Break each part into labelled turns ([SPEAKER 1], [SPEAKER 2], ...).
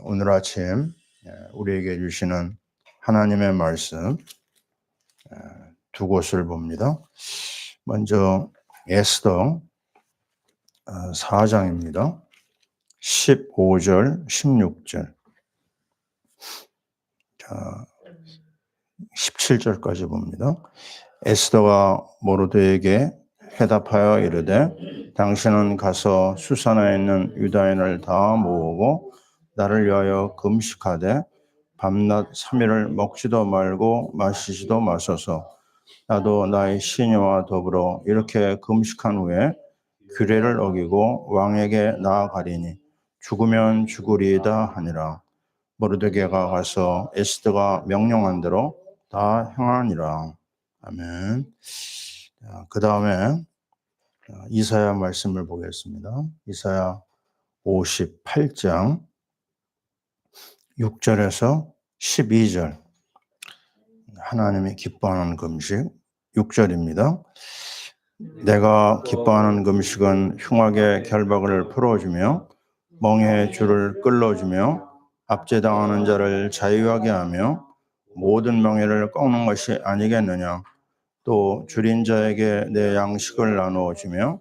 [SPEAKER 1] 오늘 아침 우리에게 주시는 하나님의 말씀 두 곳을 봅니다. 먼저 에스더 4장입니다. 15절, 16절, 17절까지 봅니다. 에스더가 모르드에게 해답하여 이르되 당신은 가서 수산에 있는 유다인을 다 모으고 나를 위하여 금식하되 밤낮 3일을 먹지도 말고 마시지도 마소서. 나도 나의 시녀와 더불어 이렇게 금식한 후에 규례를 어기고 왕에게 나아가리니 죽으면 죽으리이다 하니라. 모르드게가 가서 에스더가 명령한 대로 다 행하니라. 아멘. 그 다음에 이사야 말씀을 보겠습니다. 이사야 58장 6절에서 12절. 하나님이 기뻐하는 금식 6절입니다. 내가 기뻐하는 금식은 흉악의 결박을 풀어주며 멍에의 줄을 끌어주며 압제당하는 자를 자유하게 하며 모든 멍에를 꺾는 것이 아니겠느냐. 또 줄인 자에게 내 양식을 나누어 주며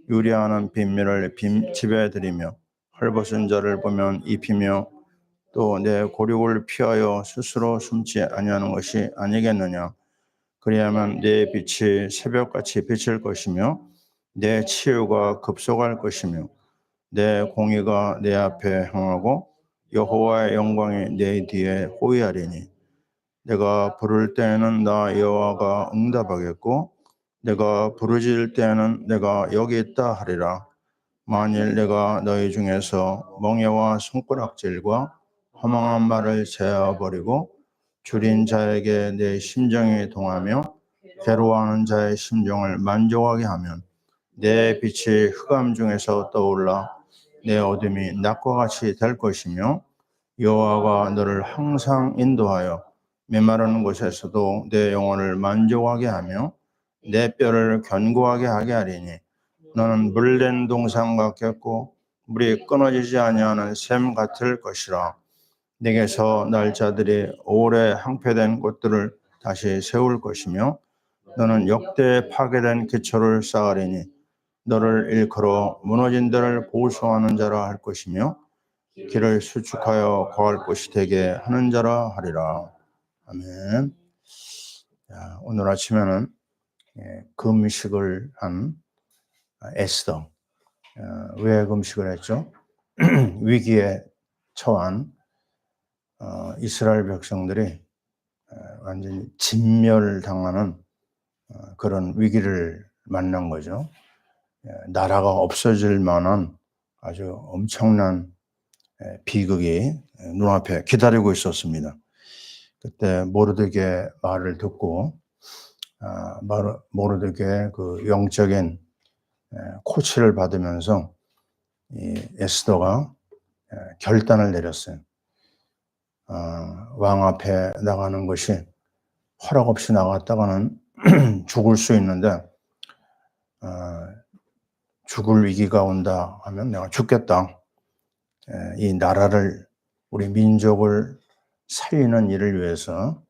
[SPEAKER 1] 유리하는 빈민을 집에 들이며 헐벗은 자를 보면 입히며 또 내 고륙을 피하여 스스로 숨지 아니하는 것이 아니겠느냐. 그리하면 내 빛이 새벽같이 비칠 것이며 내 치유가 급속할 것이며 내 공의가 내 앞에 행하고 여호와의 영광이 내 뒤에 호위하리니 내가 부를 때에는 나 여호와가 응답하겠고 내가 부르짖을 때에는 내가 여기 있다 하리라. 만일 내가 너희 중에서 멍에와 손가락질과 허망한 말을 제어버리고 줄인 자에게 내 심정이 동하며 괴로워하는 자의 심정을 만족하게 하면 내 빛이 흑암 중에서 떠올라 내 어둠이 낮과 같이 될 것이며 여호와가 너를 항상 인도하여 메마르는 곳에서도 내 영혼을 만족하게 하며 내 뼈를 견고하게 하게 하리니 너는 물낸 동산 같겠고 물이 끊어지지 아니하는 샘 같을 것이라. 내게서 날짜들이 오래 항폐된 곳들을 다시 세울 것이며 너는 역대 파괴된 기초를 쌓으리니 너를 일컬어 무너진 데를 보수하는 자라 할 것이며 길을 수축하여 거할 곳이 되게 하는 자라 하리라. 아멘. 오늘 아침에는 금식을 한 에스더. 왜 금식을 했죠? 위기에 처한 이스라엘 백성들이 완전히 진멸당하는 그런 위기를 만난 거죠. 나라가 없어질 만한 아주 엄청난 비극이 눈앞에 기다리고 있었습니다. 그때 모르드게 말을 듣고 모르드게 그 영적인 코치를 받으면서 이 에스더가 결단을 내렸어요. 왕 앞에 나가는 것이 허락 없이 나갔다가는 죽을 수 있는데 죽을 위기가 온다 하면 내가 죽겠다. 이 나라를 우리 민족을 살리는 일을 위해서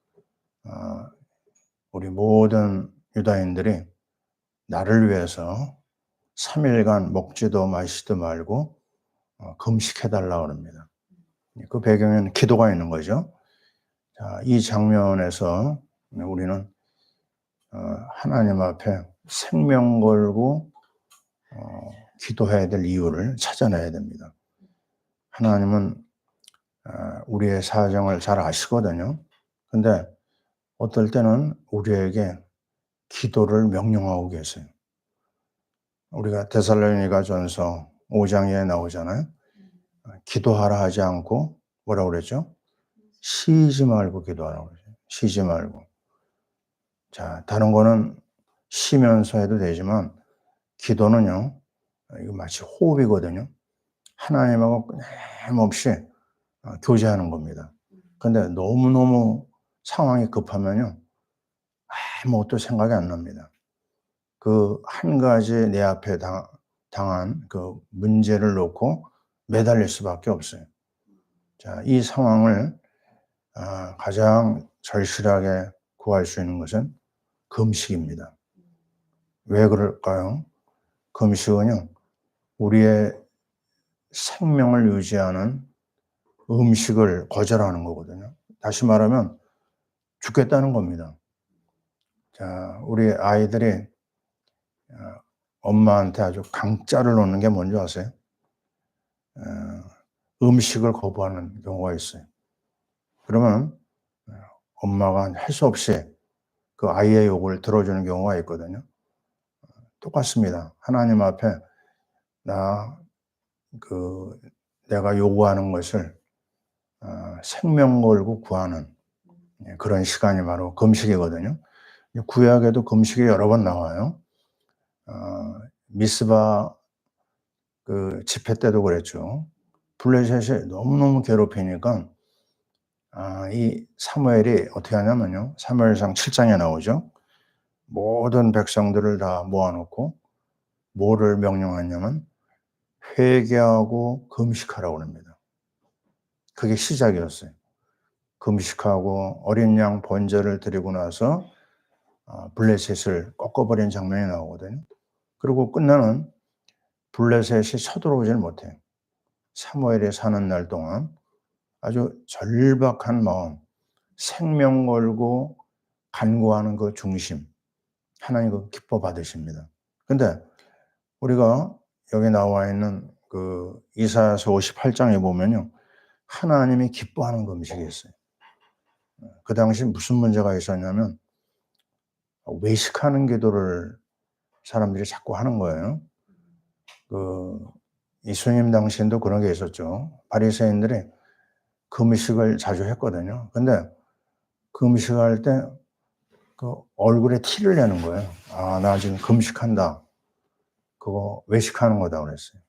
[SPEAKER 1] 우리 모든 유다인들이 나를 위해서 3일간 먹지도 마시지도 말고 금식해달라고 합니다. 그 배경에는 기도가 있는 거죠. 자, 이 장면에서 우리는 하나님 앞에 생명 걸고 기도해야 될 이유를 찾아내야 됩니다. 하나님은 우리의 사정을 잘 아시거든요. 근데 어떨 때는 우리에게 기도를 명령하고 계세요. 우리가 데살로니가전서 5장에 나오잖아요. 기도하라 하지 않고 뭐라고 그랬죠? 쉬지 말고 기도하라고 그러죠. 쉬지 말고. 자, 다른 거는 쉬면서 해도 되지만 기도는요, 이거 마치 호흡이거든요. 하나님하고 끊임없이 교제하는 겁니다. 근데 너무너무 상황이 급하면요, 아무것도 생각이 안 납니다. 그 한 가지 내 앞에 당한 그 문제를 놓고 매달릴 수밖에 없어요. 자, 이 상황을 가장 절실하게 구할 수 있는 것은 금식입니다. 왜 그럴까요? 금식은요, 우리의 생명을 유지하는 음식을 거절하는 거거든요. 다시 말하면 죽겠다는 겁니다. 자, 우리 아이들이 엄마한테 아주 강짜를 놓는 게 뭔지 아세요? 음식을 거부하는 경우가 있어요. 그러면 엄마가 할 수 없이 그 아이의 요구를 들어주는 경우가 있거든요. 똑같습니다. 하나님 앞에 내가 요구하는 것을 생명 걸고 구하는 그런 시간이 바로 금식이거든요. 구약에도 금식이 여러 번 나와요. 미스바 그 집회 때도 그랬죠. 블레셋이 너무너무 괴롭히니까 이 사무엘이 어떻게 하냐면요. 사무엘상 7장에 나오죠. 모든 백성들을 다 모아놓고 뭐를 명령하냐면 회개하고 금식하라고 합니다. 그게 시작이었어요. 금식하고 어린 양 번제를 드리고 나서 블레셋을 꺾어버린 장면이 나오거든요. 그리고 끝나는 블레셋이 쳐들어오질 못해요. 사무엘이 사는 날 동안 아주 절박한 마음, 생명 걸고 간구하는 그 중심, 하나님 그 기뻐 받으십니다. 근데 우리가 여기 나와 있는 그 이사야서 58장에 보면요. 하나님이 기뻐하는 금식이 있어요. 그 당시 무슨 문제가 있었냐면 외식하는 기도를 사람들이 자꾸 하는 거예요. 예수님 당시에도 그런 게 있었죠. 바리새인들이 금식을 자주 했거든요. 근데 금식할 때 그 얼굴에 티를 내는 거예요. 나 지금 금식한다. 그거 외식하는 거다 그랬어요.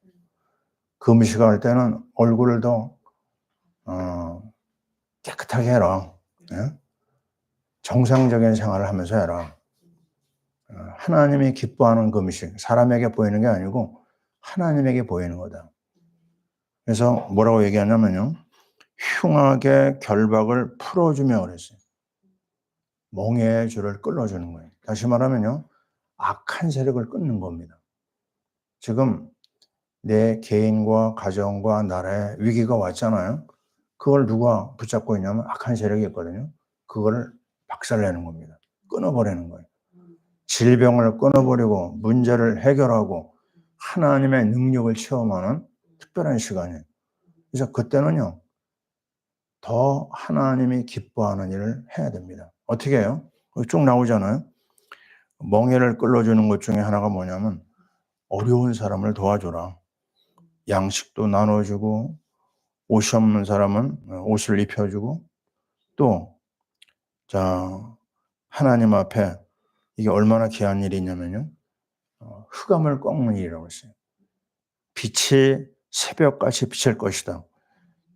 [SPEAKER 1] 금식할 때는 얼굴을 더 깨끗하게 해라. 예? 정상적인 생활을 하면서 해라. 하나님이 기뻐하는 금식, 사람에게 보이는 게 아니고 하나님에게 보이는 거다. 그래서 뭐라고 얘기하냐면요. 흉악의 결박을 풀어주며 그랬어요. 멍에의 줄을 끌어주는 거예요. 다시 말하면요. 악한 세력을 끊는 겁니다. 지금 내 개인과 가정과 나라에 위기가 왔잖아요. 그걸 누가 붙잡고 있냐면 악한 세력이 있거든요. 그거를 박살내는 겁니다. 끊어버리는 거예요. 질병을 끊어버리고 문제를 해결하고 하나님의 능력을 체험하는 특별한 시간이에요. 그래서 그때는요. 더 하나님이 기뻐하는 일을 해야 됩니다. 어떻게 해요? 쭉 나오잖아요. 멍에를 끌어주는 것 중에 하나가 뭐냐면 어려운 사람을 도와줘라. 양식도 나눠주고 옷이 없는 사람은 옷을 입혀주고 또 하나님 앞에 이게 얼마나 귀한 일이냐면요. 흑암을 꺾는 일이라고 했어요. 빛이 새벽같이 비칠 것이다.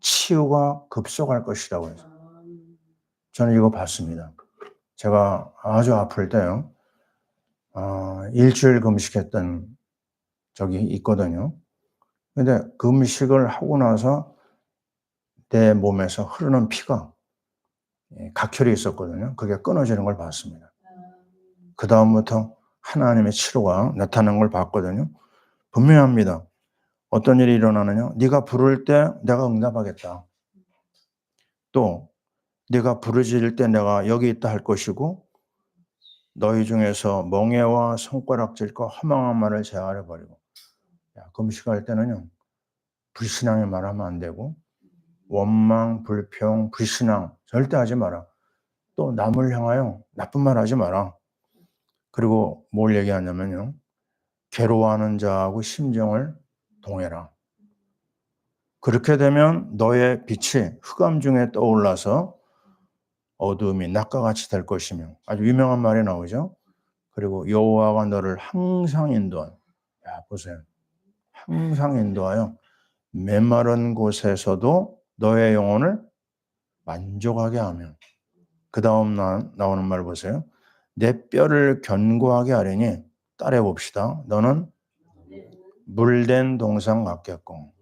[SPEAKER 1] 치유가 급속할 것이라고 해서 저는 이거 봤습니다. 제가 아주 아플 때요. 일주일 금식했던 적이 있거든요. 근데 금식을 하고 나서 내 몸에서 흐르는 피가 각혈이 있었거든요. 그게 끊어지는 걸 봤습니다. 그 다음부터 하나님의 치료가 나타나는 걸 봤거든요. 분명합니다. 어떤 일이 일어나느냐? 네가 부를 때 내가 응답하겠다. 또 네가 부르짖을 때 내가 여기 있다 할 것이고 너희 중에서 멍에와 손가락질과 허망한 말을 제하려 버리고 금식할 때는요. 불신앙의 말하면 안 되고 원망, 불평, 불신앙 절대 하지 마라. 또 남을 향하여 나쁜 말 하지 마라. 그리고 뭘 얘기하냐면요. 괴로워하는 자하고 심정을 동해라. 그렇게 되면 너의 빛이 흑암 중에 떠올라서 어두움이 낮과 같이 될 것이며 아주 유명한 말이 나오죠. 그리고 여호와가 너를 항상 인도하여 보세요. 항상 인도하여 메마른 곳에서도 너의 영혼을 만족하게 하며 그 다음 나오는 말 보세요. 내 뼈를 견고하게 하려니 따라해 봅시다. 너는 물된 동상 같겠고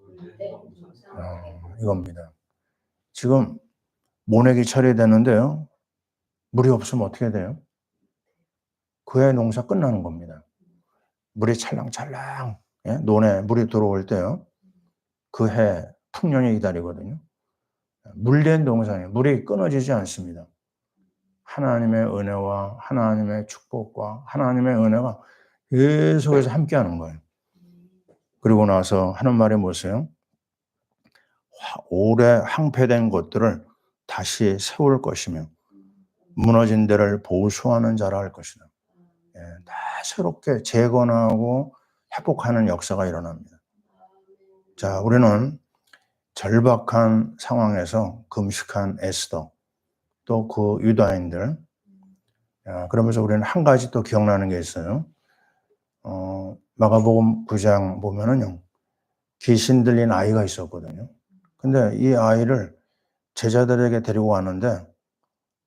[SPEAKER 1] 이겁니다. 지금 모내기 처리되는데요. 물이 없으면 어떻게 돼요? 그 해 농사 끝나는 겁니다. 물이 찰랑찰랑 논에 물이 들어올 때요. 그 해 풍년이 기다리거든요. 물된 동산에 물이 끊어지지 않습니다. 하나님의 은혜와 하나님의 축복과 하나님의 은혜가 계속해서 함께하는 거예요. 그리고 나서 하는 말이 뭐세요? 오래 황폐된 것들을 다시 세울 것이며 무너진 데를 보수하는 자라 할 것이다. 다 새롭게 재건하고 회복하는 역사가 일어납니다. 자, 우리는 절박한 상황에서 금식한 에스더, 또 그 유다인들, 그러면서 우리는 한 가지 또 기억나는 게 있어요. 마가복음 9장 보면은요, 귀신 들린 아이가 있었거든요. 근데 이 아이를 제자들에게 데리고 왔는데,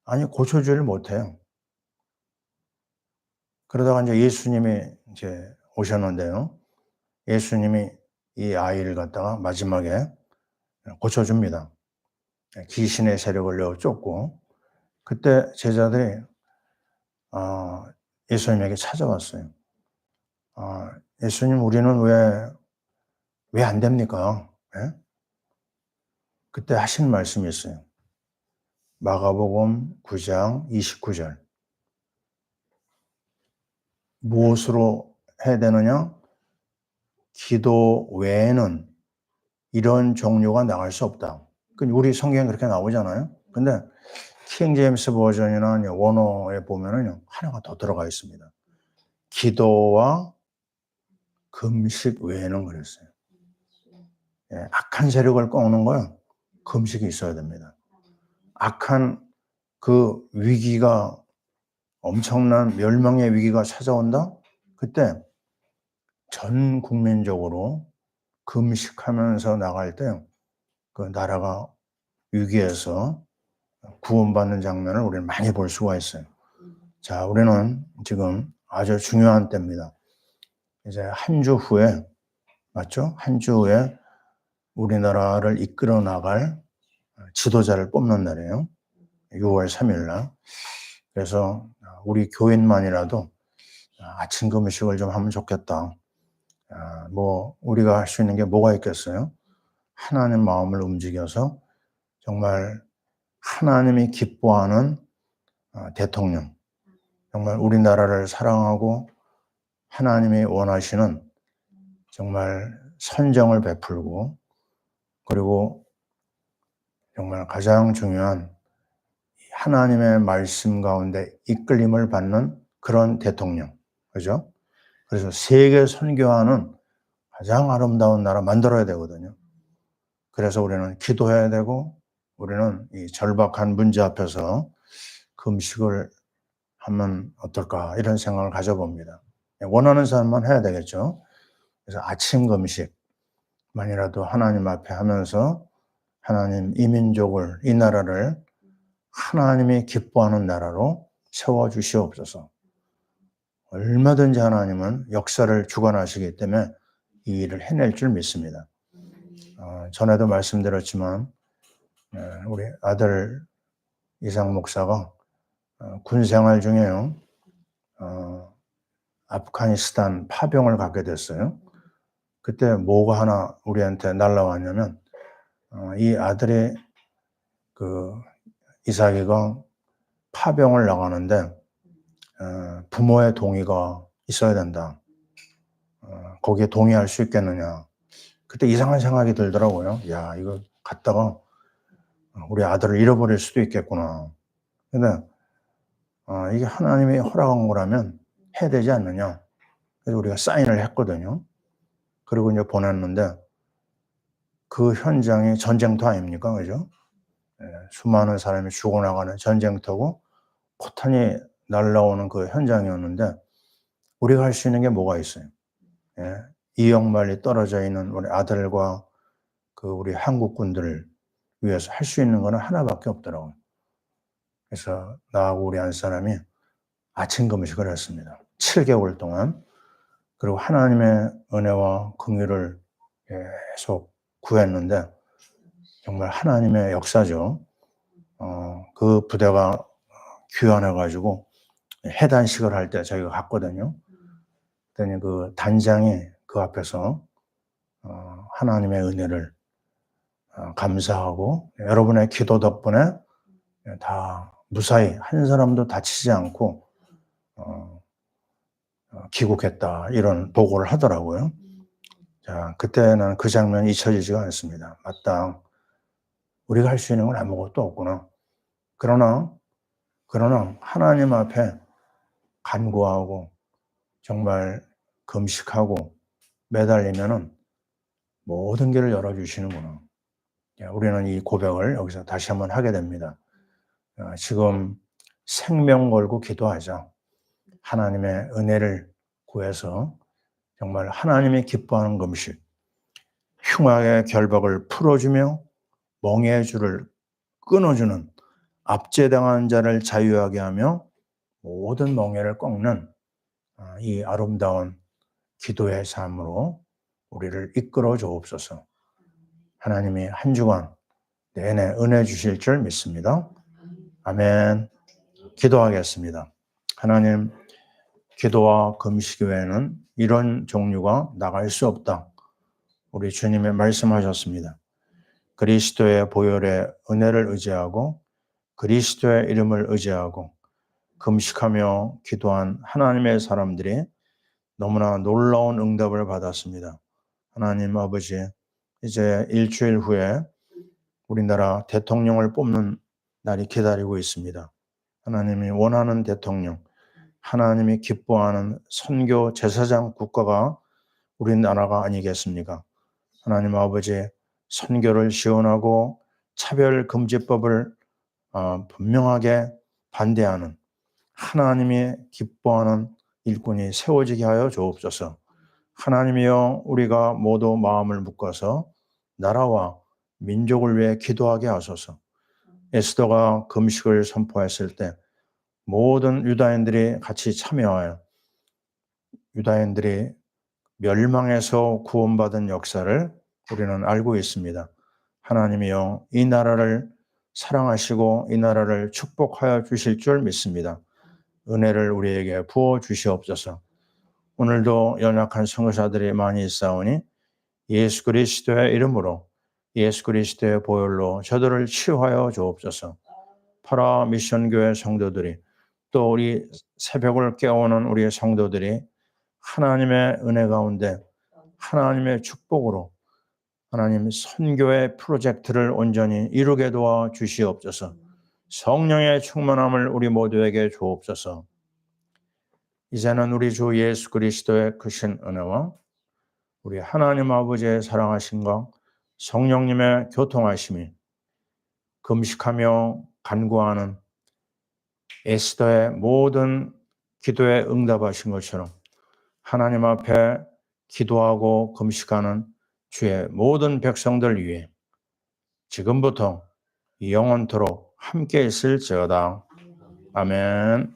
[SPEAKER 1] 아니, 고쳐주지를 못해요. 그러다가 이제 예수님이 이제 오셨는데요. 예수님이 이 아이를 갖다가 마지막에 고쳐줍니다. 귀신의 세력을 내어 쫓고, 그때 제자들이 예수님에게 찾아왔어요. 예수님, 우리는 왜 안 됩니까? 예? 그때 하신 말씀이 있어요. 마가복음 9장 29절. 무엇으로 해야 되느냐? 기도 외에는 이런 종류가 나갈 수 없다. 우리 성경에 그렇게 나오잖아요. 근데 킹 제임스 버전이나 원어에 보면은 하나가 더 들어가 있습니다. 기도와 금식 외에는 그랬어요. 악한 세력을 꺾는 거요. 금식이 있어야 됩니다. 악한 그 위기가 엄청난 멸망의 위기가 찾아온다? 그때 전 국민적으로 금식하면서 나갈 때 그 나라가 위기에서 구원받는 장면을 우리는 많이 볼 수가 있어요. 자, 우리는 지금 아주 중요한 때입니다. 이제 한 주 후에, 맞죠? 한 주 후에 우리나라를 이끌어 나갈 지도자를 뽑는 날이에요. 6월 3일 날. 그래서 우리 교인만이라도 아침 금식을 좀 하면 좋겠다. 우리가 할 수 있는 게 뭐가 있겠어요? 하나님 마음을 움직여서 정말 하나님이 기뻐하는 대통령, 정말 우리나라를 사랑하고 하나님이 원하시는 정말 선정을 베풀고, 그리고 정말 가장 중요한 하나님의 말씀 가운데 이끌림을 받는 그런 대통령, 그죠? 그래서 세계 선교하는 가장 아름다운 나라 만들어야 되거든요. 그래서 우리는 기도해야 되고, 우리는 이 절박한 문제 앞에서 금식을 하면 어떨까 이런 생각을 가져봅니다. 원하는 사람만 해야 되겠죠. 그래서 아침 금식만이라도 하나님 앞에 하면서 하나님 이 민족을, 이 나라를 하나님이 기뻐하는 나라로 세워주시옵소서. 얼마든지 하나님은 역사를 주관하시기 때문에 이 일을 해낼 줄 믿습니다. 전에도 말씀드렸지만 우리 아들 이상 목사가 군 생활 중에요. 아프가니스탄 파병을 가게 됐어요. 그때 뭐가 하나 우리한테 날라왔냐면 이 아들이 그 이삭이가 파병을 나가는데 부모의 동의가 있어야 된다. 거기에 동의할 수 있겠느냐. 그때 이상한 생각이 들더라고요. 야, 이거 갔다가 우리 아들을 잃어버릴 수도 있겠구나. 근데 이게 하나님이 허락한 거라면 해야 되지 않느냐. 그래서 우리가 사인을 했거든요. 그리고 이제 보냈는데 그 현장이 전쟁터 아닙니까? 그죠? 수많은 사람이 죽어나가는 전쟁터고 포탄이 날라오는 그 현장이었는데 우리가 할 수 있는 게 뭐가 있어요? 이역말리 떨어져 있는 우리 아들과 그 우리 한국군들을 위해서 할 수 있는 거는 하나밖에 없더라고요. 그래서 나하고 우리 한 사람이 아침 금식을 했습니다. 7개월 동안. 그리고 하나님의 은혜와 긍휼을 계속 구했는데 정말 하나님의 역사죠. 그 부대가 귀환해가지고 해단식을 할 때 저희가 갔거든요. 그랬더니 그 단장이 그 앞에서 하나님의 은혜를 감사하고 여러분의 기도 덕분에 다 무사히 한 사람도 다치지 않고 귀국했다 이런 보고를 하더라고요. 자, 그때는 그 장면이 잊혀지지가 않습니다. 마땅 우리가 할 수 있는 건 아무것도 없구나. 그러나 하나님 앞에 간구하고 정말 금식하고 매달리면은 모든 길을 열어주시는구나. 우리는 이 고백을 여기서 다시 한번 하게 됩니다. 지금 생명 걸고 기도하자. 하나님의 은혜를 구해서 정말 하나님이 기뻐하는 금식, 흉악의 결박을 풀어주며 멍에의 줄을 끊어주는 압제당한 자를 자유하게 하며 모든 멍에를 꺾는 이 아름다운 기도의 삶으로 우리를 이끌어 주옵소서. 하나님이 한 주간 내내 은혜 주실 줄 믿습니다. 아멘. 기도하겠습니다. 하나님, 기도와 금식 외에는 이런 종류가 나갈 수 없다. 우리 주님이 말씀하셨습니다. 그리스도의 보혈의 은혜를 의지하고 그리스도의 이름을 의지하고 금식하며 기도한 하나님의 사람들이 너무나 놀라운 응답을 받았습니다. 하나님 아버지, 이제 일주일 후에 우리나라 대통령을 뽑는 날이 기다리고 있습니다. 하나님이 원하는 대통령, 하나님이 기뻐하는 선교 제사장 국가가 우리나라가 아니겠습니까? 하나님 아버지, 선교를 지원하고 차별금지법을 분명하게 반대하는 하나님이 기뻐하는 일꾼이 세워지게 하여 주옵소서. 하나님이여, 우리가 모두 마음을 묶어서 나라와 민족을 위해 기도하게 하소서. 에스더가 금식을 선포했을 때 모든 유다인들이 같이 참여하여 유다인들이 멸망에서 구원받은 역사를 우리는 알고 있습니다. 하나님이여, 이 나라를 사랑하시고 이 나라를 축복하여 주실 줄 믿습니다. 은혜를 우리에게 부어 주시옵소서. 오늘도 연약한 선교사들이 많이 있사오니 예수 그리스도의 이름으로 예수 그리스도의 보혈로 저들을 치유하여 주옵소서. 파라 미션교회 성도들이 또 우리 새벽을 깨우는 우리의 성도들이 하나님의 은혜 가운데 하나님의 축복으로 하나님 선교의 프로젝트를 온전히 이루게 도와 주시옵소서. 성령의 충만함을 우리 모두에게 주옵소서. 이제는 우리 주 예수 그리스도의 크신 은혜와 우리 하나님 아버지의 사랑하심과 성령님의 교통하심이 금식하며 간구하는 에스더의 모든 기도에 응답하신 것처럼 하나님 앞에 기도하고 금식하는 주의 모든 백성들 위해 지금부터 영원토록 함께 있을지어다. 아멘.